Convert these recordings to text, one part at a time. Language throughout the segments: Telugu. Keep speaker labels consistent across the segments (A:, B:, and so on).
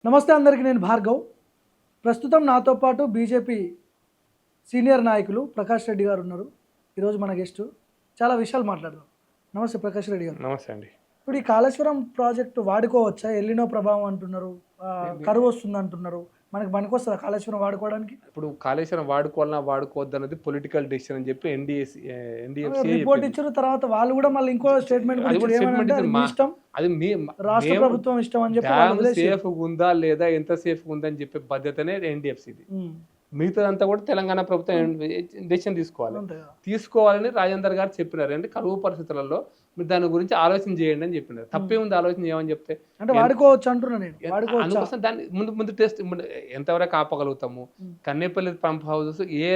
A: నమస్తే అందరికీ, నేను భార్గవ్. ప్రస్తుతం నాతో పాటు బీజేపీ సీనియర్ నాయకులు ప్రకాష్ రెడ్డి గారు ఉన్నారు. ఈరోజు మన గెస్ట్. చాలా విషయాలు మాట్లాడదాం. నమస్తే ప్రకాష్ రెడ్డి గారు.
B: నమస్తే అండి.
A: ఇప్పుడు ఈ కాళేశ్వరం ప్రాజెక్టు వాడుకోవచ్చా? ఎల్లినో ప్రభావం అంటున్నారు, కరువు వస్తుంది అంటున్నారు. మనకి పనికొస్తుందా కాళేశ్వరం వాడుకోవడానికి?
B: ఇప్పుడు కాళేశ్వరం వాడుకోవాలన్నా వాడుకోవద్దు అన్నది పొలిటికల్ డిసిషన్ అని చెప్పి ఎన్డీఎఫ్సీ
A: రిపోర్ట్ ఇచ్చారు. తర్వాత వాళ్ళు కూడా మళ్ళీ ఇంకో స్టేట్మెంట్ ఇష్టం,
B: అది
A: రాష్ట్ర ప్రభుత్వం ఇష్టం అని చెప్పి
B: సేఫ్ ఉందా లేదా, ఎంత సేఫ్ ఉందని చెప్పే బాధ్యతనే ఎన్డీఎఫ్సీది. మిగతాదంతా కూడా తెలంగాణ ప్రభుత్వం డెసిషన్ తీసుకోవాలని రాజేందర్ గారు చెప్పినారు. అంటే కరువు పరిస్థితులలో మీరు దాని గురించి ఆలోచన చేయండి అని చెప్పినారు. తప్పే ఉంది ఆలోచన చేయమని చెప్తే?
A: అంటే వాడుకోవచ్చు అంటున్నా నేను.
B: అందుకోసం దాన్ని ముందు టెస్ట్ ఎంతవరకు ఆపగలుగుతాము, కన్నేపల్లి పంప్ హౌసెస్ ఏ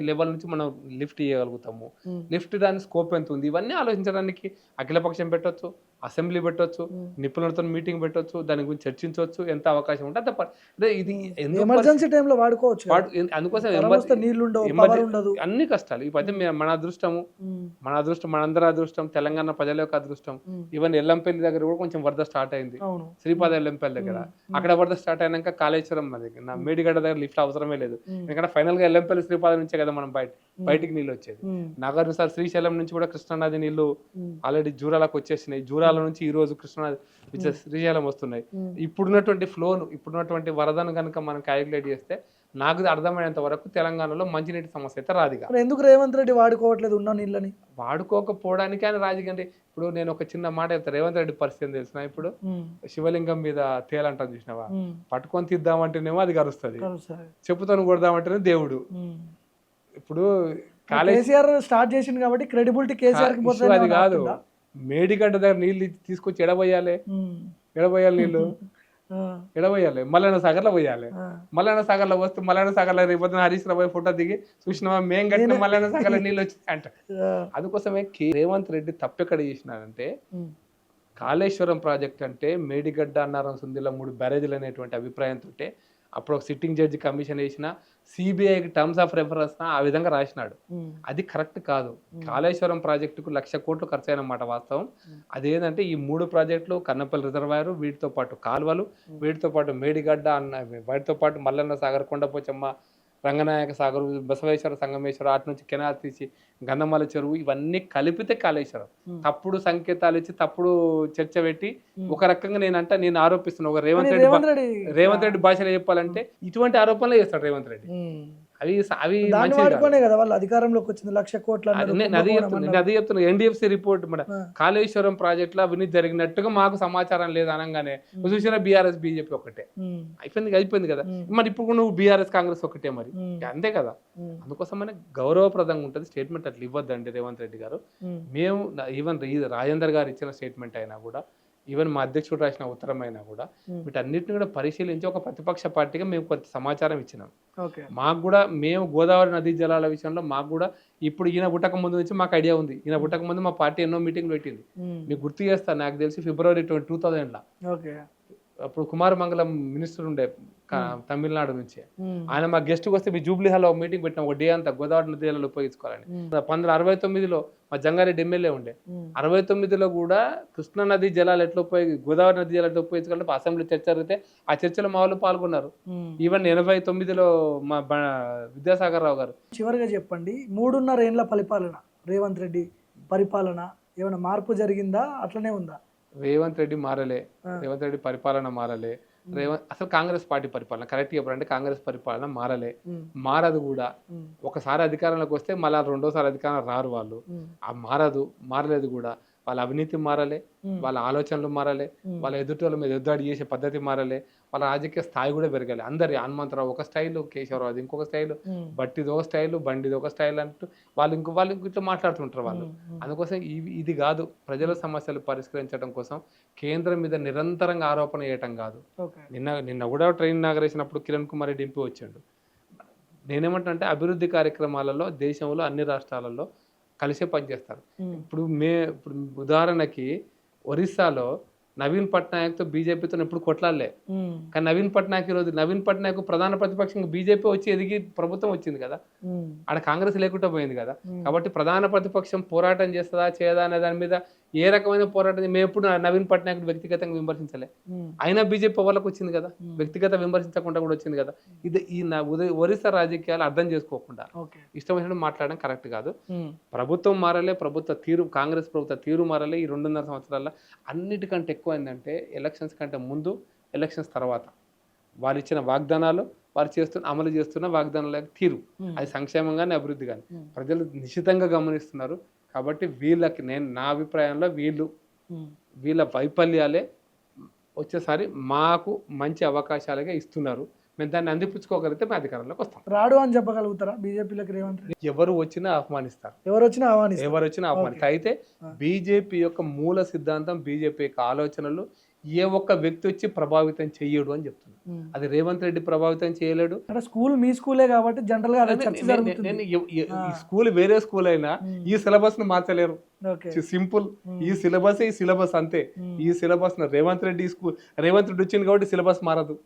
B: లెవెల్ నుంచి మనం లిఫ్ట్ చేయగలుగుతాము, లిఫ్ట్ దాని స్కోప్ ఎంత ఉంది, ఇవన్నీ ఆలోచించడానికి అఖిలపక్షం పెట్టవచ్చు, అసెంబ్లీ పెట్టవచ్చు, నిపుణులతో మీటింగ్ పెట్టవచ్చు, దాని గురించి చర్చించవచ్చు, ఎంత అవకాశం ఉంటే తప్ప. ఇది
A: ఎమర్జెన్సీ టైంలో వాడుకోవచ్చు.
B: అందుకోసం అన్ని కష్టాలు. ఇప్పుడైతే మన అదృష్టము, మనందరి అదృష్టం, తెలంగాణ ప్రజల యొక్క అదృష్టం. ఈవెన్ ఎల్లంపల్లి దగ్గర కూడా కొంచెం వరద స్టార్ట్ అయింది. శ్రీపాద ఎల్లంపల్లి దగ్గర అక్కడ వరద స్టార్ట్ అయినాక కాళేశ్వరం నా మేడిగడ్డ దగ్గర లిఫ్ట్ అవసరమే లేదు. ఎందుకంటే ఫైనల్ గా ఎల్లంపల్లి శ్రీపాద నుంచే కదా మనం బయటికి నీళ్ళు వచ్చేది. నగర్ సార్ శ్రీశైలం నుంచి కూడా కృష్ణానది నీళ్లు ఆల్రెడీ జూరాలకు వచ్చేసినాయి. జూరాల నుంచి ఈ రోజు కృష్ణానది శ్రీశైలం వస్తున్నాయి. ఇప్పుడున్నటువంటి ఫ్లోను, ఇప్పుడున్నటువంటి వరదను కనుక మనం క్యాలిక్యులేట్ చేస్తే నాకు అర్థమైనంత వరకు తెలంగాణలో మంచినీటి సమస్య అయితే రాదుగా.
A: ఎందుకు రేవంత్ రెడ్డి వాడుకోవట్లేదు ఉన్న నీళ్ళని?
B: వాడుకోకపోవడానికి ఆయన రాజకీయ. అంటే ఇప్పుడు నేను ఒక చిన్న మాట చెప్తాను. రేవంత్ రెడ్డి పరిస్థితి తెలిసిన, ఇప్పుడు శివలింగం మీద తేలంటాను చూసినావా, పట్టుకొని తీద్దామంటేనేమో అది కరుస్తుంది, చెప్పుతాను కొడదామంటేనే దేవుడు. ఇప్పుడు
A: కేసీఆర్ స్టార్ట్ చేసింది కాబట్టి క్రెడిబిలిటీ కేసీఆర్
B: అది కాదు. మేడిగడ్డ దగ్గర నీళ్ళు తీసుకొచ్చి ఎడబోయాలి నీళ్ళు ఎడబోయాలి, మల్లన్న సాగర్లో పోయాలి. మల్లన్న సాగర్లో వస్తే మల్లన్న సాగర్లో రేపు హరీష్ రావు ఫోటో దిగి చూసినావా, మేం కట్టిన మల్లన్న సాగర్లో నీళ్ళు వచ్చినాయి అంట. అందుకోసమే రేవంత్ రెడ్డి తప్పెక్కడ చేసినారంటే, కాళేశ్వరం ప్రాజెక్ట్ అంటే మేడిగడ్డ, అన్నారం, సుందిల 3 బ్యారేజీలు అనేటువంటి అభిప్రాయంతో అప్పుడు ఒక సిట్టింగ్ జడ్జి కమిషన్ వేసిన, సిబిఐకి టర్మ్స్ ఆఫ్ రెఫరెన్స్ ఆ విధంగా రాసినాడు. అది కరెక్ట్ కాదు. కాళేశ్వరం ప్రాజెక్టుకు 1,00,000 కోట్లు ఖర్చు అయినమాట వాస్తవం. అదేంటంటే ఈ 3 ప్రాజెక్టులు, కన్నపల్లి రిజర్వాయర్, వీటితో పాటు కాలువలు, వీటితో పాటు మేడిగడ్డ వాటితో పాటు మల్లన్న సాగర్, కొండపోచమ్మ, రంగనాయక సాగర్, బసవేశ్వర, సంగమేశ్వర, అటు నుంచి కెనాల్ తీసి గంధమల చెరువు, ఇవన్నీ కలిపితే కాళేశ్వరం. తప్పుడు సంకేతాలు ఇచ్చి తప్పుడు చర్చ పెట్టి ఒక రకంగా నేను ఆరోపిస్తున్నా. ఒక రేవంత్ రెడ్డి భాషలో చెప్పాలంటే ఇటువంటి ఆరోపణలు చేస్తాడు రేవంత్ రెడ్డి. అవి
A: అధికారంలోకి వచ్చింది 1,00,000 కోట్ల.
B: అది చెప్తున్నా. ఎన్డీఎఫ్సీ రిపోర్ట్ మన కాళేశ్వరం ప్రాజెక్ట్ లో అవినీతి జరిగినట్టుగా మాకు సమాచారం లేదు అనగానే చూసినా బీఆర్ఎస్ బీజేపీ ఒకటే అయిపోయింది కదా. మరి ఇప్పుడు నువ్వు బీఆర్ఎస్ కాంగ్రెస్ ఒకటే, మరి అంతే కదా. అందుకోసమనే గౌరవప్రదంగా ఉంటుంది స్టేట్మెంట్. అట్లా ఇవ్వద్దండి రేవంత్ రెడ్డి గారు. మేము ఈవెన్ రాజేందర్ గారు ఇచ్చిన స్టేట్మెంట్ అయినా కూడా, ఈవెన్ మా అధ్యక్షుడు రాసిన ఉత్తరం అయినా కూడా, వీటన్నిటిని కూడా పరిశీలించి ఒక ప్రతిపక్ష పార్టీగా మేము కొంత సమాచారం ఇచ్చినాం. మాకు కూడా మేము గోదావరి నదీ జలాల విషయంలో మాకు కూడా ఇప్పుడు ఈయన పుట్టక ముందు నుంచి మాకు ఐడియా ఉంది. ఈయన పుట్టక ముందు మా పార్టీ ఎన్నో మీటింగ్లు పెట్టింది. మీకు గుర్తు చేస్తాను, నాకు తెలిసి February 2000లో అప్పుడు కుమార్ మంగళం మినిస్టర్ ఉండే తమిళనాడు నుంచి, ఆయన మా గెస్ట్ వస్తే మీ జూబ్లీ హాల్లో మీటింగ్ పెట్టినాం. ఒక డే అంతా గోదావరి నది జలాలు ఉపయోగించుకోవాలని. 1969లో మా జంగారెడ్డి ఎమ్మెల్యే ఉండే. 69లో కూడా కృష్ణా నది జలాలు ఎట్లా గోదావరి నది జలాలు ఎట్లా ఉపయోగించుకోవాలంటే అసెంబ్లీ చర్చ జరిగితే ఆ చర్చలో మా వాళ్ళు పాల్గొన్నారు. ఈవెన్ 89లో మా విద్యాసాగర్ రావు గారు.
A: చివరిగా చెప్పండి, 3.5 ఏళ్ల పరిపాలన, రేవంత్ రెడ్డి పరిపాలన ఏమైనా మార్పు జరిగిందా, అట్లనే ఉందా?
B: రేవంత్ రెడ్డి మారలే, రేవంత్ రెడ్డి పరిపాలన మారలే. అసలు కాంగ్రెస్ పార్టీ పరిపాలన కరెక్ట్ చెప్పాలంటే కాంగ్రెస్ పరిపాలన మారదు కూడా. ఒకసారి అధికారంలోకి వస్తే మళ్ళీ రెండోసారి అధికారం రారు వాళ్ళు. మారలేదు కూడా. వాళ్ళ అవినీతి మారలే, వాళ్ళ ఆలోచనలు మారలే, వాళ్ళ ఎదుటి మీద ఎదుదాడి చేసే పద్ధతి మారలే, వాళ్ళ రాజకీయ స్థాయి కూడా పెరగాలి. అందరి హనుమంతరావు ఒక స్టైలు, కేశవరావు అది ఇంకొక స్టైలు, బట్టిది ఒక స్టైలు, బండిది ఒక స్టైల్ అంటూ వాళ్ళు ఇట్లా మాట్లాడుతుంటారు వాళ్ళు. అందుకోసం ఇది కాదు. ప్రజల సమస్యలు పరిష్కరించడం కోసం కేంద్రం మీద నిరంతరంగా ఆరోపణ చేయటం కాదు. నిన్న కూడా train inauguration Kiran Kumar Reddy MP వచ్చాడు. నేనేమంటే అభివృద్ధి కార్యక్రమాలలో దేశంలో అన్ని రాష్ట్రాలలో కలిసే పనిచేస్తారు. ఇప్పుడు ఉదాహరణకి ఒరిస్సాలో నవీన్ పట్నాయక్తో బీజేపీతో ఎప్పుడు కొట్లాడలే. కానీ నవీన్ పట్నాయక్ ప్రధాన ప్రతిపక్షంగా బీజేపీ వచ్చి ఎదిగి ప్రభుత్వం వచ్చింది కదా. ఆడ కాంగ్రెస్ లేకుండా పోయింది కదా. కాబట్టి ప్రధాన ప్రతిపక్షం పోరాటం చేస్తుందా చేయదా అనే దాని మీద ఏ రకమైన పోరాటం మేము ఎప్పుడు నవీన్ పట్నాయక్ వ్యక్తిగతంగా విమర్శించలే. అయినా బీజేపీ పవర్లకు వచ్చింది కదా, వ్యక్తిగత విమర్శించకుండా కూడా వచ్చింది కదా. ఇది ఈ ఒరిస్సా రాజకీయాలు అర్థం చేసుకోకుండా ఇష్టం వచ్చినట్టు మాట్లాడడం కరెక్ట్ కాదు. ప్రభుత్వం మారలే, కాంగ్రెస్ ప్రభుత్వ తీరు మారలే. ఈ 2.5 సంవత్సరాల అన్నిటికంటే ఎక్కువ ఏంటంటే ఎలక్షన్స్ కంటే ముందు, ఎలక్షన్స్ తర్వాత వాళ్ళు ఇచ్చిన వాగ్దానాలు, వారు అమలు చేస్తున్న వాగ్దానాల తీరు, అది సంక్షేమం కానీ అభివృద్ధి కానీ ప్రజలు నిశ్చితంగా గమనిస్తున్నారు. కాబట్టి వీళ్ళకి నా అభిప్రాయంలో వీళ్ళ వైఫల్యాలే వచ్చేసారి మాకు మంచి అవకాశాలుగా ఇస్తున్నారు. మేము దాన్ని అందిపుచ్చుకోగలిగితే మేము అధికారంలోకి వస్తాం.
A: రాడు అని చెప్పగలుగుతారా బీజేపీలోకి రేవంత్ రెడ్డి?
B: ఎవరు వచ్చినా ఆహ్వానిస్తారు,
A: ఎవరు వచ్చినా
B: ఆహ్వానిస్తారు. అయితే బీజేపీ యొక్క మూల సిద్ధాంతం, బీజేపీ యొక్క ఆలోచనలు ఏ ఒక్క వ్యక్తి వచ్చి ప్రభావితం చెయ్యడు అని చెప్తున్నాను. అది రేవంత్ రెడ్డి ప్రభావితం చేయలేడు.
A: అంటే స్కూల్ మీ స్కూలే కాబట్టి జనరల్ గా
B: ఈ స్కూల్ వేరే స్కూల్ అయినా ఈ సిలబస్ ను మార్చలేరు. సింపుల్, ఈ సిలబస్ అంతే. ఈ సిలబస్ రేవంత్ రెడ్డి వచ్చింది కాబట్టి సిలబస్ మారదు.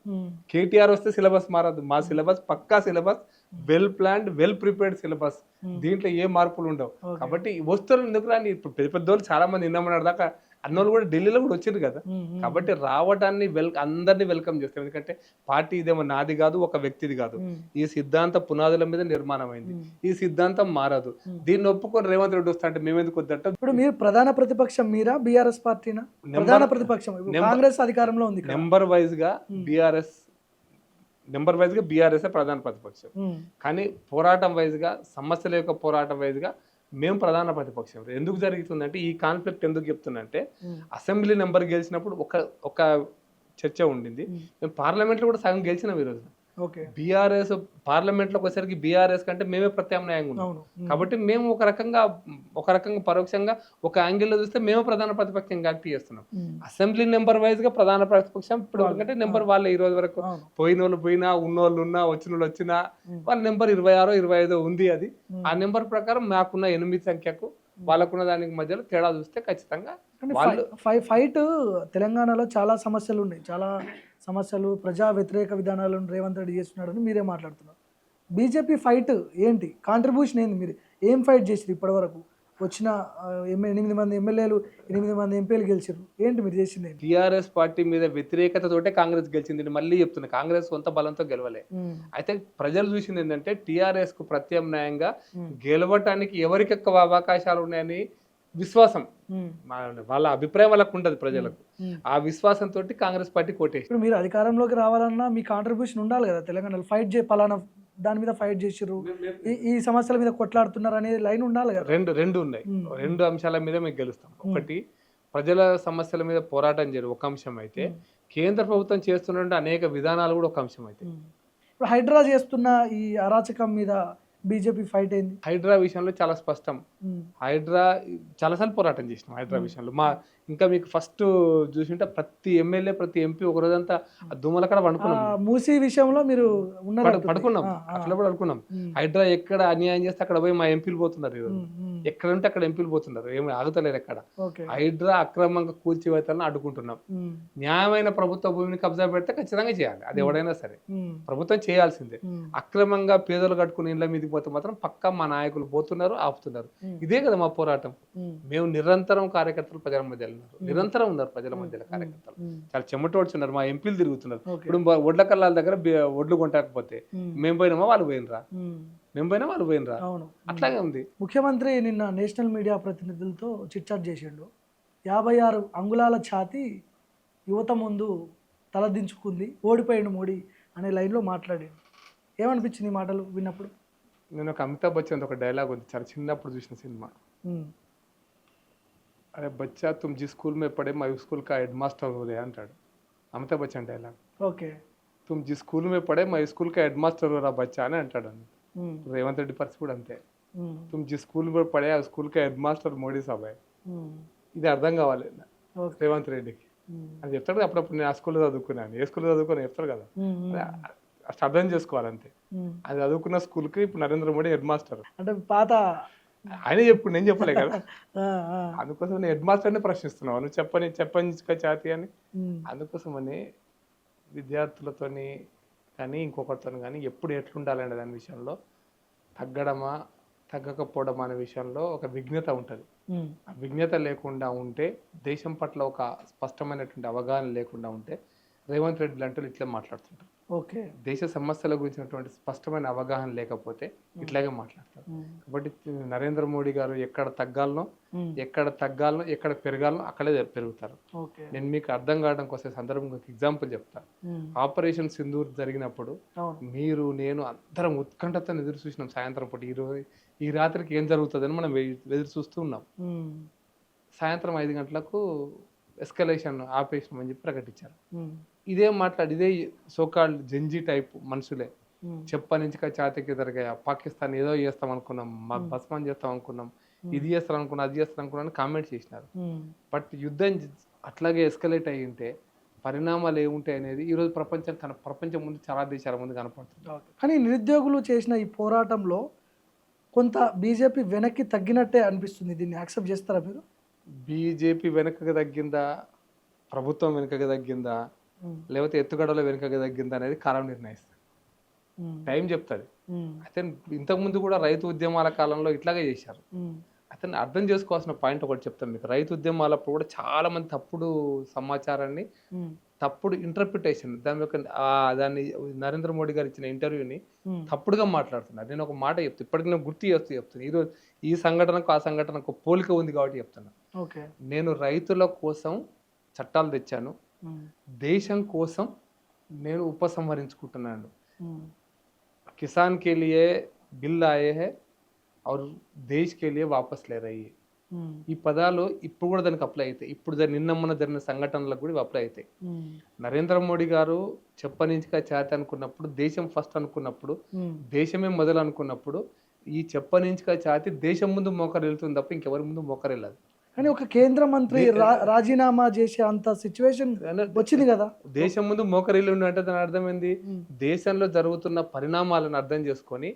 B: కేటీఆర్ వస్తే సిలబస్ మారదు. మా సిలబస్ పక్కా syllabus, well planned, well prepared syllabus. దీంట్లో ఏ మార్పులు ఉండవు. కాబట్టి వస్తువులు ఎందుకు రాని, ఇప్పుడు పెద్ద వాళ్ళు చాలా మంది నిన్నమన్నాడు దాకా అన్నోళ్ళు కూడా ఢిల్లీలో కూడా వచ్చింది కదా. కాబట్టి రావడాన్ని అందరినీ వెల్కమ్ చేస్తాం. ఎందుకంటే పార్టీ ఇదేమో నాది కాదు, ఒక వ్యక్తిది కాదు. ఈ సిద్ధాంత పునాదుల మీద నిర్మాణమైంది. ఈ సిద్ధాంతం మారదు. దీన్ని ఒప్పుకొని రేవంత్ రెడ్డి వస్తా అంటే మేమెందుకు వద్దంట.
A: ఇప్పుడు మీరు ప్రధాన ప్రతిపక్షం మీరా, బీఆర్ఎస్ పార్టీనా? ప్రధాన ప్రతిపక్షం కాంగ్రెస్ అధికారంలో ఉంది.
B: నెంబర్ వైజ్ గా బీఆర్ఎస్ ప్రధాన ప్రతిపక్షం. కానీ పోరాటం వైజ్ గా, సమస్యల యొక్క పోరాటం వైజ్ గా మేము ప్రధాన ప్రతిపక్షం. ఎందుకు జరుగుతుందంటే ఈ కాన్ఫ్లిక్ట్ ఎందుకు చెప్తుందంటే, అసెంబ్లీ నెంబర్ గెలిచినప్పుడు ఒక చర్చ ఉండింది. మేము పార్లమెంట్లో కూడా సగం గెలిచినాం ఈరోజు. బీఆర్ఎస్ పార్లమెంట్లోకి వచ్చేసరికి బీఆర్ఎస్ కంటే మేమే ప్రత్యామ్నాయంగా ఉన్నాం. కాబట్టి మేము ఒక రకంగా పరోక్షంగా ఒక యాంగిల్లో చూస్తే మేము ప్రధాన ప్రతిపక్షంగా యాక్ట్ చేస్తున్నాం. అసెంబ్లీ నెంబర్ వైజ్ గా ప్రధాన ప్రతిపక్షం ఇప్పుడు ఎందుకంటే నెంబర్ వాళ్ళే ఈ రోజు వరకు పోయిన వాళ్ళు పోయినా, ఉన్నోళ్ళు ఉన్నా, వచ్చిన వాళ్ళు వచ్చినా వాళ్ళ నెంబర్ 26, 25 ఉంది. అది ఆ నెంబర్ ప్రకారం మాకున్న 8 సంఖ్యకు వాళ్ళకున్న దానికి మధ్యలో తేడా చూస్తే ఖచ్చితంగా
A: ఫైట్. తెలంగాణలో చాలా సమస్యలు ఉన్నాయి, చాలా సమస్యలు, ప్రజా వ్యతిరేక విధానాలను రేవంత్ రెడ్డి చేస్తున్నాడని మీరే మాట్లాడుతున్నారు. బీజేపీ ఫైట్ ఏంటి, కాంట్రిబ్యూషన్ ఏంది? మీరు ఏం ఫైట్ చేసిరు ఇప్పటి వరకు? వచ్చిన 8 మంది ఎమ్మెల్యేలు, 8 మంది ఎంపీలు గెలిచారు. ఏంటి మీరు చేసింది?
B: టీఆర్ఎస్ పార్టీ మీద వ్యతిరేకతతోటే కాంగ్రెస్ గెలిచింది. మళ్ళీ చెప్తున్నా, కాంగ్రెస్ సొంత బలంతో గెలవలే. అయితే ప్రజలు చూసింది ఏంటంటే టీఆర్ఎస్ కు ప్రత్యామ్నాయంగా గెలవటానికి ఎవరికి ఎక్కువ అవకాశాలు ఉన్నాయని విశ్వాసం, వాళ్ళ అభిప్రాయం వాళ్ళకు ఉంటుంది ప్రజలకు. ఆ విశ్వాసంతో కాంగ్రెస్ పార్టీ కోటేసి.
A: ఇప్పుడు మీరు అధికారంలోకి రావాలన్నా మీ కాంట్రిబ్యూషన్ ఉండాలి కదా. తెలంగాణలో ఫైట్ పలానా దాని మీద ఫైట్ చేసిర్రు, ఈ సమస్యల మీద కొట్లాడుతున్నారు అనే లైన్ ఉండాలి కదా.
B: రెండు ఉన్నాయి. 2 అంశాల మీద మేము గెలుస్తాం. ఒకటి, ప్రజల సమస్యల మీద పోరాటం చేయడం ఒక అంశం అయితే, కేంద్ర ప్రభుత్వం చేస్తున్న అనేక విధానాలు కూడా ఒక అంశం అయితే.
A: ఇప్పుడు హైడ్రా చేస్తున్న ఈ అరాచకం మీద బీజేపీ ఫైట్ అయింది.
B: హైడ్రా విషయంలో చాలా స్పష్టం. హైడ్రా చాలాసార్లు పోరాటం చేసినాం. హైడ్రా విషయంలో ఇంకా మీకు ఫస్ట్ చూసింటే ప్రతి ఎమ్మెల్యే, ప్రతి ఎంపీ ఒక రోజంతా దుమ్మల కాడ పండుకున్నాం.
A: మూసీ విషయంలో మీరు
B: పడుకున్నాం, అట్లా కూడా అనుకున్నాం. హైడ్రా ఎక్కడ అన్యాయం చేస్తే అక్కడ పోయి మా ఎంపీలు పోతున్నారు. ఈరోజు ఎక్కడ ఉంటే అక్కడ ఎంపీలు పోతున్నారు, ఏమి ఆగుతలేరు ఎక్కడ. హైడ్రా అక్రమంగా కూల్చివేతలను అడ్డుకుంటున్నాం. న్యాయమైన ప్రభుత్వ భూమిని కబ్జా పెడితే ఖచ్చితంగా చేయాలి, అది ఎవడైనా సరే ప్రభుత్వం చేయాల్సిందే. అక్రమంగా పేదలు కట్టుకుని ఇళ్ళ మీదకి పోతే మాత్రం పక్కా మా నాయకులు పోతున్నారు, ఆపుతున్నారు. ఇదే కదా మా పోరాటం. మేము నిరంతరం కార్యకర్తలు ప్రజల మధ్య నిరంతరం ఉన్నారు, ప్రజల మధ్యలో కార్యకర్తలు చాలా చెమటోడ్చున్నారు. మా ఎంపీలు తిరుగుతున్నారు. ఇప్పుడు ఒడ్ల కల్లాల దగ్గర ఒడ్లు కొంటాకపోతే మేము పోయినామా వాళ్ళు పోయినరా, మేము పోయినా వాళ్ళు పోయినరా, అట్లాగే ఉంది.
A: ముఖ్యమంత్రి నిన్న నేషనల్ మీడియా ప్రతినిధులతో చిట్చాట్ చేసిండు. 56 అంగుళాల ఛాతి యువత ముందు తలదించుకుంది, ఓడిపోయాడు మోడీ అనే లైన్లో మాట్లాడాడు. ఏమనిపించింది ఈ మాటలు విన్నప్పుడు?
B: నేను ఒక అమితాబ్ బచ్చన్ ఒక డైలాగ్ ఉంది, చాలా చిన్నప్పుడు చూసిన సినిమా. అరే బచ్చా తుమ్ జి స్కూల్ మే పడే మై స్కూల్ కా హెడ్ మాస్టర్ హోదే అంటాడు అమితాబ్ బచ్చన్ డైలాగ్.
A: ఓకే,
B: తుమ్ జి స్కూల్ మే పడే మై స్కూల్ కా హెడ్ మాస్టర్ హోరా బచ్చా అని అంటాడు. రేవంత్ రెడ్డి పరిస్థితి కూడా అంతే. తుమ్ జి స్కూల్ మే పడే ఆ స్కూల్ కా హెడ్ మాస్టర్ మోడీ సాబాయ్. ఇది అర్థం కావాలి రేవంత్ రెడ్డికి అని చెప్తాడు. అప్పుడప్పుడు నేను ఆ స్కూల్లో చదువుకున్నాను, ఏ స్కూల్లో చదువుకుని చెప్తారు కదా, అసలు అర్థం చేసుకోవాలంతే. అది చదువుకున్న స్కూల్కి ఇప్పుడు నరేంద్ర మోడీ హెడ్ మాస్టర్.
A: అంటే పాత
B: ఆయన చెప్పు, నేను చెప్పలే కదా. అందుకోసం నేను హెడ్ మాస్టర్ని ప్రశ్నిస్తున్నావు, నువ్వు చెప్పని ఛాతి అని. అందుకోసమని విద్యార్థులతోని కానీ ఇంకొకరితో కానీ ఎప్పుడు ఎట్లుండాలనే దాని విషయంలో తగ్గడమా తగ్గకపోవడం అనే విషయంలో ఒక విఘ్నత ఉంటుంది. విజ్ఞత లేకుండా ఉంటే, దేశం పట్ల ఒక స్పష్టమైనటువంటి అవగాహన లేకుండా ఉంటే రేవంత్ రెడ్డి లాంటి ఇట్లా మాట్లాడుతుంటారు.
A: ఓకే.
B: దేశ సమస్యల గురించినటువంటి స్పష్టమైన అవగాహన లేకపోతే ఇట్లాగే మాట్లాడతారు. కాబట్టి నరేంద్ర మోడీ గారు ఎక్కడ తగ్గాలనో ఎక్కడ పెరగాలనో అక్కడే పెరుగుతారు.
A: ఓకే.
B: నేను మీకు అర్థం కావడం కోసం సందర్భంగా ఒక ఎగ్జాంపుల్ చెప్తాను. ఆపరేషన్ సింధూర్ జరిగినప్పుడు మీరు నేను అందరం ఉత్కంఠతో ఎదురు చూసినాం. సాయంత్రం పూట ఈ రాత్రికి ఏం జరుగుతుందని మనం ఎదురు చూస్తూ ఉన్నాం. సాయంత్రం 5 గంటలకు ఎస్కలేషన్ ఆపేసినామని చెప్పి ప్రకటించారు. ఇదే సోకాల్డ్ జంజీ టైప్ మనుషులే చెప్పనించిక ఛాతీకి జరిగాయా, పాకిస్తాన్ ఏదో చేస్తాం అనుకున్నాం, మాకు బస్మాన్ చేస్తాం అనుకున్నాం, ఇది చేస్తాం అనుకున్నాం, అది చేస్తాం అనుకున్నాం అని కామెంట్ చేసినారు. బట్ యుద్ధం అట్లాగే ఎస్కలేట్ అయ్యి ఉంటే పరిణామాలు ఏముంటాయి అనేది ఈరోజు ప్రపంచం ముందు చాలా దేశాల ముందు కనపడుతుంది.
A: కానీ నిరుద్యోగులు చేసిన ఈ పోరాటంలో కొంత బీజేపీ వెనక్కి తగ్గినట్టే అనిపిస్తుంది. దీన్ని యాక్సెప్ట్ చేస్తారా మీరు?
B: బీజేపీ వెనకకి తగ్గిందా, ప్రభుత్వం వెనుకకి తగ్గిందా, లేకపోతే ఎత్తుగడలో వెనుకకి తగ్గిందా అనేది కాలం నిర్ణయిస్తుంది, టైం చెప్తుంది. అయితే ఇంతకుముందు కూడా రైతు ఉద్యమాల కాలంలో ఇట్లాగే చేశారు. అతను అర్థం చేసుకోవాల్సిన పాయింట్ ఒకటి చెప్తాను మీకు. రైతు ఉద్యమాలప్పుడు కూడా చాలా మంది తప్పుడు సమాచారాన్ని, తప్పుడు ఇంటర్ప్రిటేషన్, దాన్ని నరేంద్ర మోడీ గారు ఇచ్చిన ఇంటర్వ్యూని తప్పుడుగా మాట్లాడుతున్నారు. నేను ఒక మాట చెప్తాను, ఇప్పటికి నేను గుర్తు చేస్తూ చెప్తాను. ఈరోజు ఈ సంఘటనకు ఆ సంఘటనకు పోలిక ఉంది కాబట్టి చెప్తున్నా. నేను రైతుల కోసం చట్టాలు తెచ్చాను, దేశం కోసం నేను ఉపసంహరించుకుంటున్నాను. కిసాన్ కే లియే బిల్ ఆయే హై और देश के लिए वापस ले रही है. ఈ పదాలు ఇప్పుడు కూడా దానికి అప్లై అవుతాయి. ఇప్పుడు నిన్న జరిగిన సంఘటనలకు కూడా అప్లై అవుతాయి. నరేంద్ర మోడీ గారు చెప్పనించిక ఛాతి అనుకున్నప్పుడు, దేశం ఫస్ట్ అనుకున్నప్పుడు, దేశమే మొదలు అనుకున్నప్పుడు, ఈ చెప్పనించిక ఛాతి దేశం ముందు మోకరిల్లుతుంది తప్ప ఇంకెవరి ముందు మోకరిల్లదు.
A: కానీ ఒక కేంద్ర మంత్రి రాజీనామా చేసే అంత సిచ్యువేషన్ వచ్చింది కదా. దేశం
B: ముందు మోకరిల్లు అంటే దాని అర్థమైంది, దేశంలో జరుగుతున్న పరిణామాలను అర్థం చేసుకొని,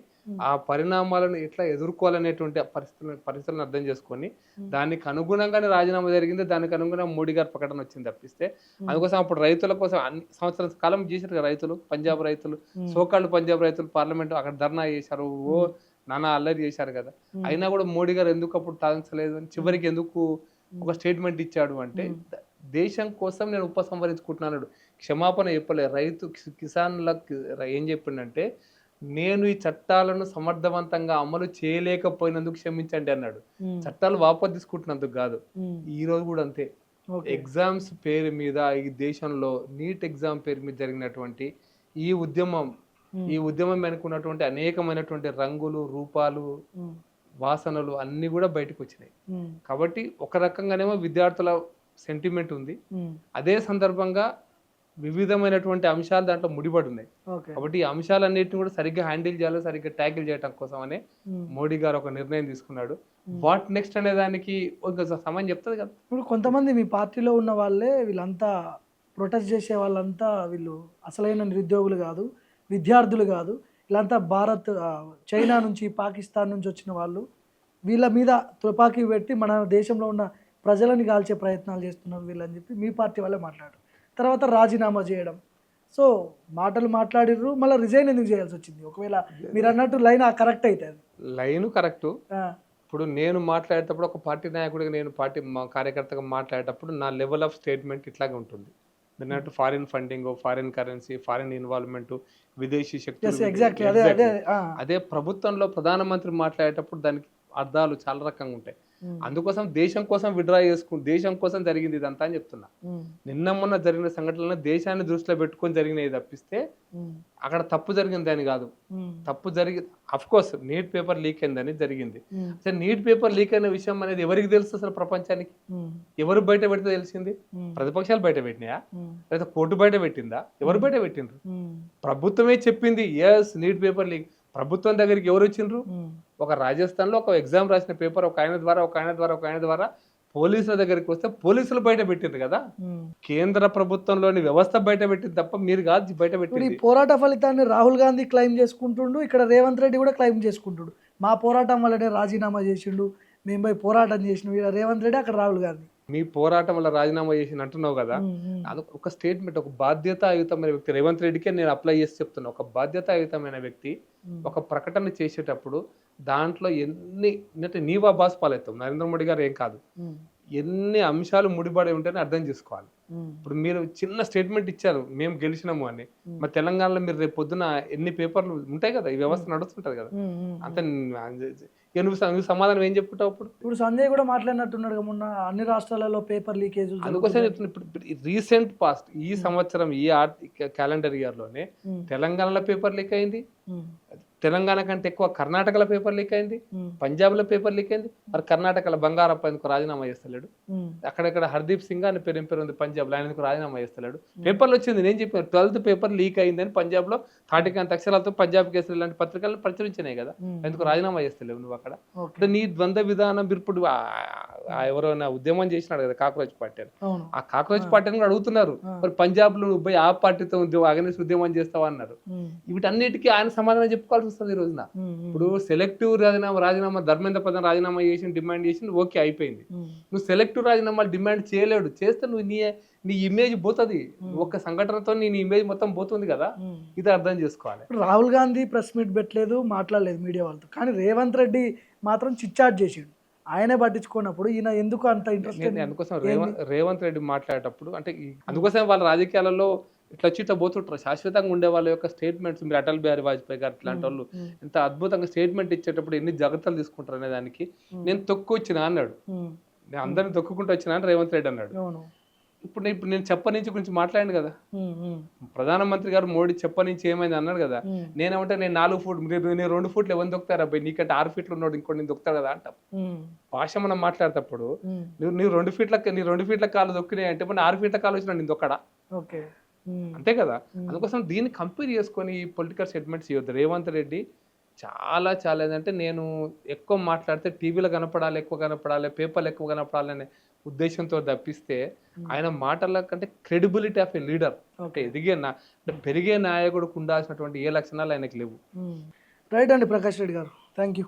B: ఆ పరిణామాలను ఎట్లా ఎదుర్కోవాలనేటువంటి పరిస్థితులను అర్థం చేసుకొని, దానికి అనుగుణంగానే రాజీనామా జరిగింది, దానికి అనుగుణంగా మోడీ గారి ప్రకటన వచ్చింది తప్పిస్తే, అందుకోసం అప్పుడు రైతుల కోసం అన్ని సంవత్సరాల కాలం చేశారు కదా రైతులు. పంజాబ్ రైతులు, సోకాళ్ళు పంజాబ్ రైతులు పార్లమెంట్ అక్కడ ధర్నా చేశారు, నానా అల్లరి చేశారు కదా. అయినా కూడా మోడీ గారు ఎందుకు అప్పుడు తాగించలేదు అని చివరికి ఎందుకు ఒక స్టేట్మెంట్ ఇచ్చాడు అంటే, దేశం కోసం నేను ఉపసంహరించుకుంటున్నాడు, క్షమాపణ చెప్పలేదు. కిసాన్లకు ఏం చెప్పిండంటే, నేను ఈ చట్టాలను సమర్థవంతంగా అమలు చేయలేకపోయినందుకు క్షమించండి అన్నాడు. చట్టాలు వాపసు తీసుకుంటున్నందుకు కాదు. ఈ రోజు కూడా అంతే. ఎగ్జామ్స్ పేరు మీద ఈ దేశంలో నీట్ ఎగ్జామ్ పేరు మీద జరిగినటువంటి ఈ ఉద్యమం వెనుకున్నటువంటి అనేకమైనటువంటి రంగులు, రూపాలు, వాసనలు అన్ని కూడా బయటకు వచ్చినాయి. కాబట్టి ఒక రకంగానేమో విద్యార్థుల సెంటిమెంట్ ఉంది, అదే సందర్భంగా వివిధమైనటువంటి అంశాలు దాంట్లో ముడిపడి ఉన్నాయి. కాబట్టి ఈ అంశాలన్నిటిని కూడా సరిగ్గా హ్యాండిల్ చేయాలి, సరిగ్గా ట్యాకిల్ చేయడం కోసమనే మోడీ గారు ఒక నిర్ణయం తీసుకున్నాడు. వాట్ నెక్స్ట్ అనే దానికి ఒక సమయం చెప్తుంది కదా.
A: ఇప్పుడు కొంతమంది మీ పార్టీలో ఉన్న వాళ్ళే వీళ్ళంతా ప్రొటెస్ట్ చేసే వాళ్ళంతా వీళ్ళు అసలైన నిరుద్యోగులు కాదు, విద్యార్థులు కాదు, వీళ్ళంతా చైనా నుంచి, పాకిస్తాన్ నుంచి వచ్చిన వాళ్ళు, వీళ్ళ మీద తుపాకీ పెట్టి మన దేశంలో ఉన్న ప్రజలని కాల్చే ప్రయత్నాలు చేస్తున్నారు వీళ్ళని చెప్పి మీ పార్టీ వాళ్ళే మాట్లాడారు. తర్వాత రాజీనామా చేయడం. సో మాటలు మాట్లాడిర్రు, మళ్ళీ రిజైన్ ఎందుకు చేయాల్సి వచ్చింది? ఒకవేళ మీరు అన్నట్టు లైన్ కరెక్ట్ అయితే
B: లైన్ కరెక్ట్. ఇప్పుడు నేను మాట్లాడేటప్పుడు ఒక పార్టీ నాయకుడిగా, నేను పార్టీ కార్యకర్తగా మాట్లాడేటప్పుడు నా లెవెల్ ఆఫ్ స్టేట్మెంట్ ఇట్లాగే ఉంటుంది. దాన్ని foreign funding, foreign currency, foreign involvement, విదేశీ శక్తులు. అదే ప్రభుత్వంలో ప్రధానమంత్రి మాట్లాడేటప్పుడు దానికి అర్థాలు చాలా రకంగా ఉంటాయి. అందుకోసం దేశం కోసం విడ్రా దేశం కోసం జరిగింది ఇదంతా అని చెప్తున్నా. నిన్న మొన్న జరిగిన సంఘటనలను దేశాన్ని దృష్టిలో పెట్టుకొని జరిగినవి తప్పిస్తే అక్కడ తప్పు జరిగింది అని కాదు. తప్పు of course neat paper leak అయిందని జరిగింది. అసలు నీట్ పేపర్ లీక్ అయిన విషయం అనేది ఎవరికి తెలుసు? అసలు ప్రపంచానికి ఎవరు బయట పెడితే తెలిసింది? ప్రతిపక్షాలు బయట పెట్టినాయా, లేదా కోర్టు బయట పెట్టిందా? ఎవరు బయట పెట్టిండ్రు? ప్రభుత్వమే చెప్పింది ఎస్ నీట్ పేపర్ లీక్. ప్రభుత్వం దగ్గరికి ఎవరు వచ్చిండ్రు? ఒక రాజస్థాన్ లో ఒక ఎగ్జామ్ రాసిన పేపర్ ఒక ఆయన ద్వారా పోలీసుల దగ్గరికి వస్తే పోలీసులు బయట పెట్టిండ్రు కదా. కేంద్ర ప్రభుత్వంలోని వ్యవస్థ బయట పెట్టింది తప్ప మీరు కాదు బయట పెట్టింది.
A: పోరాట ఫలితాన్ని రాహుల్ గాంధీ క్లెయిమ్ చేసుకుంటుండు, ఇక్కడ రేవంత్ రెడ్డి కూడా క్లెయిమ్ చేసుకుంటుండు. మా పోరాటం వల్లనే రాజీనామా చేసిండు, మేము పోయి పోరాటం చేసినాం. ఇక్కడ రేవంత్ రెడ్డి, అక్కడ రాహుల్ గాంధీ.
B: మీ పోరాటం వల్ల రాజీనామా చేసి అంటున్నావు కదా, అది ఒక స్టేట్మెంట్, ఒక బాధ్యతాయుతమైన వ్యక్తి రేవంత్ రెడ్డికే నేను అప్లై చేసి చెప్తున్నా. ఒక బాధ్యతాయుతమైన వ్యక్తి ఒక ప్రకటన చేసేటప్పుడు దాంట్లో ఎన్ని అంటే నీవా బాస్ పాలవుతాం, నరేంద్ర మోడీ గారు ఏం కాదు, ఎన్ని అంశాలు ముడిపడి ఉంటేనే అర్థం చేసుకోవాలి. ఇప్పుడు మీరు చిన్న స్టేట్మెంట్ ఇచ్చారు మేము గెలిచినాము అని, మరి తెలంగాణలో మీరు రేపు పొద్దున ఎన్ని పేపర్లు ఉంటాయి కదా, ఈ వ్యవస్థ నడుస్తుంటది కదా, అంత నువ్వు సమాధానం ఏం చెప్పుకుంటావు?
A: ఇప్పుడు సంజయ్ కూడా మాట్లాడినట్టున్నాడు మొన్న, అన్ని రాష్ట్రాలలో పేపర్ లీకేజ్.
B: అందుకోసం ఇప్పుడు రీసెంట్ పాస్ట్ ఈ సంవత్సరం ఈ క్యాలెండర్ ఇయర్ లోనే తెలంగాణలో పేపర్ లీక్ అయింది, తెలంగాణ కంటే ఎక్కువ కర్ణాటకలో పేపర్ లీక్ అయింది, పంజాబ్ లో పేపర్ లీక్ అయింది. మరి కర్ణాటకలో బంగారప్ప ఎందుకు రాజీనామా చేస్తలేడు? అక్కడక్కడ హర్దీప్ సింగ్ అని పేరు ఉంది పంజాబ్ లో, ఆయన ఎందుకు రాజీనామా చేస్తలేడు? పేపర్లు వచ్చింది, నేను చెప్పాను 12th పేపర్ లీక్ అయిందని పంజాబ్ లో 40 అక్షరాలతో పంజాబ్ కేసులు ఇలాంటి పత్రికలు ప్రచురించినాయి కదా, ఎందుకు రాజీనామా చేస్తలేవు నువ్వు అక్కడ? అంటే నీ ద్వంద్వ విధానం. ఇప్పుడు ఎవరైనా ఉద్యమం చేసినాడు కదా కాక్రోచ్ పార్టీ అని, ఆ కాక్రోచ్ పార్టీని కూడా అడుగుతున్నారు, మరి పంజాబ్ లో నువ్వు పోయి ఆ పార్టీతో అగనిస్ట్ ఉద్యమం చేస్తావా అన్నారు. వీటన్నిటికీ ఆయన సమాధానం చెప్పుకోవాల్సి వస్తుంది ఈ రోజున. ఇప్పుడు సెలెక్టివ్ రాజీనామా ధర్మేంద్ర ప్రధాన్ రాజీనామా చేసి డిమాండ్ చేసి ఓకే అయిపోయింది. నువ్వు సెలెక్టివ్ రాజీనామాలు డిమాండ్ చేయలేడు, చేస్తే నువ్వు నీ ఇమేజ్ పోతుంది, ఒక్క సంఘటనతో నీ ఇమేజ్ మొత్తం పోతుంది కదా, ఇది అర్థం చేసుకోవాలి.
A: రాహుల్ గాంధీ ప్రెస్ మీట్ పెట్టలేదు, మాట్లాడలేదు మీడియా వాళ్ళతో, కానీ రేవంత్ రెడ్డి మాత్రం చిట్చాట్ చేసిండు. ఆయనే పట్టించుకున్నప్పుడు ఈయన ఎందుకు అంత ఇంట్రెస్ట్?
B: అందుకోసం రేవంత్ రెడ్డి మాట్లాడేటప్పుడు అంటే అందుకోసం వాళ్ళ రాజకీయాలలో ఇట్లా వచ్చి ఇట్లా పోతుంటారు. శాశ్వతంగా ఉండే వాళ్ళ యొక్క స్టేట్మెంట్స్, మీరు అటల్ బిహారీ వాజ్పేయి గారు ఇట్లాంటి వాళ్ళు ఎంత అద్భుతంగా స్టేట్మెంట్ ఇచ్చేటప్పుడు ఎన్ని జాగ్రత్తలు తీసుకుంటారు అనే దానికి, నేను తొక్కు వచ్చినా అన్నాడు, నేను అందరిని తొక్కుకుంటూ వచ్చినా అని రేవంత్ రెడ్డి అన్నాడు. ఇప్పుడు నేను చెప్పనించి గురించి మాట్లాడాను కదా, ప్రధానమంత్రి గారు మోడీ చెప్పనించి ఏమైంది అన్నాడు కదా, నేనేమంటే నేను 4 ఫీట్, నేను 2 ఫీట్లు ఎవరిని దొక్కుతారా అబ్బాయి, నీకంటే 6 ఫీట్లు ఉన్నాడు ఇంకోటి నేను దొక్కుతాడు కదా అంటాం. భాష మనం మాట్లాడేటప్పుడు నువ్వు 2 ఫీట్ల కాలు దొక్కినాయి అంటే మన 6 ఫీట్ల కాలు వచ్చినా నేను దొక్కడా? అంతే కదా. అందుకోసం దీన్ని కంపేర్ చేసుకొని పొలిటికల్ స్టేట్మెంట్స్ ఇవ్వద్దు. రేవంత్ రెడ్డి చాలా చాలా ఏంటంటే, నేను ఎక్కువ మాట్లాడితే టీవీలో కనపడాలి, ఎక్కువ కనపడాలి, పేపర్లు ఎక్కువ కనపడాలి అనే ఉద్దేశంతో తప్పిస్తే ఆయన మాటల కంటే క్రెడిబిలిటీ ఆఫ్ ఏ లీడర్, అంటే పెరిగే నాయకుడికి ఉండాల్సినటువంటి ఏ లక్షణాలు ఆయనకు లేవు.
A: రైట్ అండి ప్రకాష్ రెడ్డి గారు, థ్యాంక్ యూ.